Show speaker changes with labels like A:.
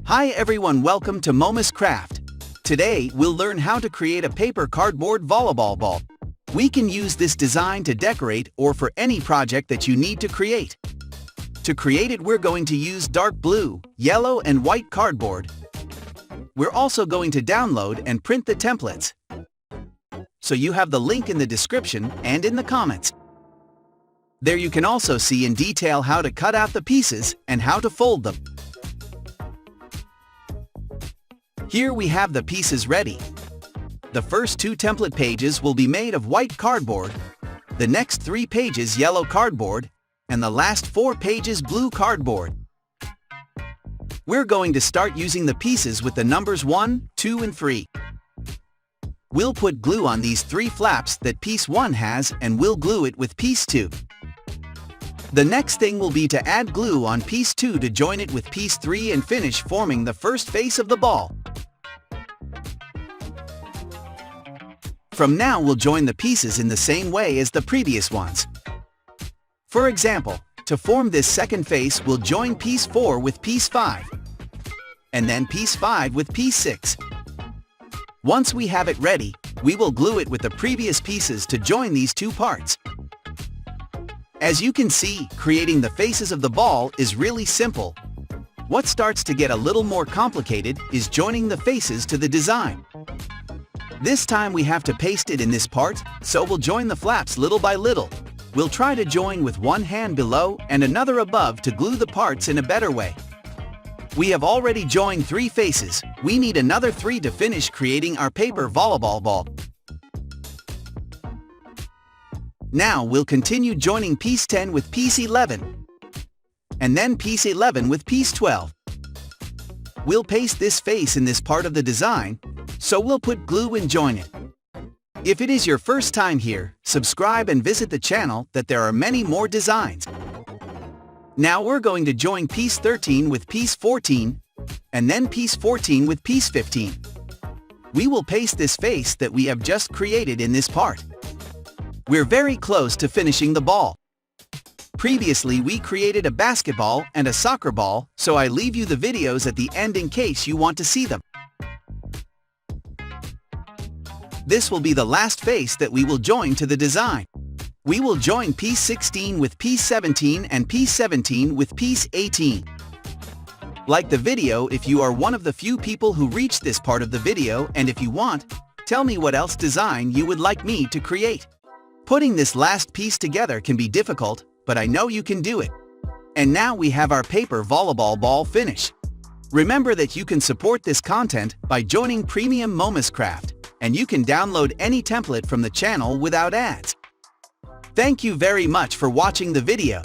A: Hi everyone, welcome to Momus Craft. Today, we'll learn how to create a paper cardboard volleyball ball. We can use this design to decorate or for any project that you need to create. To create it, we're going to use dark blue, yellow and white cardboard. We're also going to download and print the templates. So you have the link in the description and in the comments. There you can also see in detail how to cut out the pieces and how to fold them. Here we have the pieces ready. The first 2 template pages will be made of white cardboard, the next 3 pages yellow cardboard, and the last 4 pages blue cardboard. We're going to start using the pieces with the numbers 1, 2, and 3. We'll put glue on these 3 flaps that piece 1 has and we'll glue it with piece 2. The next thing will be to add glue on piece 2 to join it with piece 3 and finish forming the first face of the ball. From now we'll join the pieces in the same way as the previous ones. For example, to form this second face we'll join piece 4 with piece 5, and then piece 5 with piece 6. Once we have it ready, we will glue it with the previous pieces to join these 2 parts. As you can see, creating the faces of the ball is really simple. What starts to get a little more complicated is joining the faces to the design. This time we have to paste it in this part, so we'll join the flaps little by little. We'll try to join with one hand below and another above to glue the parts in a better way. We have already joined 3 faces. We need another 3 to finish creating our paper volleyball ball. Now we'll continue joining piece 10 with piece 11, and then piece 11 with piece 12. We'll paste this face in this part of the design, so we'll put glue and join it. If it is your first time here, subscribe and visit the channel that there are many more designs. Now we're going to join piece 13 with piece 14, and then piece 14 with piece 15. We will paste this face that we have just created in this part. We're very close to finishing the ball. Previously we created a basketball and a soccer ball, so I leave you the videos at the end in case you want to see them. This will be the last face that we will join to the design. We will join piece 16 with piece 17 and piece 17 with piece 18. Like the video if you are one of the few people who reached this part of the video, and if you want, tell me what else design you would like me to create. Putting this last piece together can be difficult, but I know you can do it. And now we have our paper volleyball ball finish. Remember that you can support this content by joining Premium Momus Craft, and you can download any template from the channel without ads. Thank you very much for watching the video.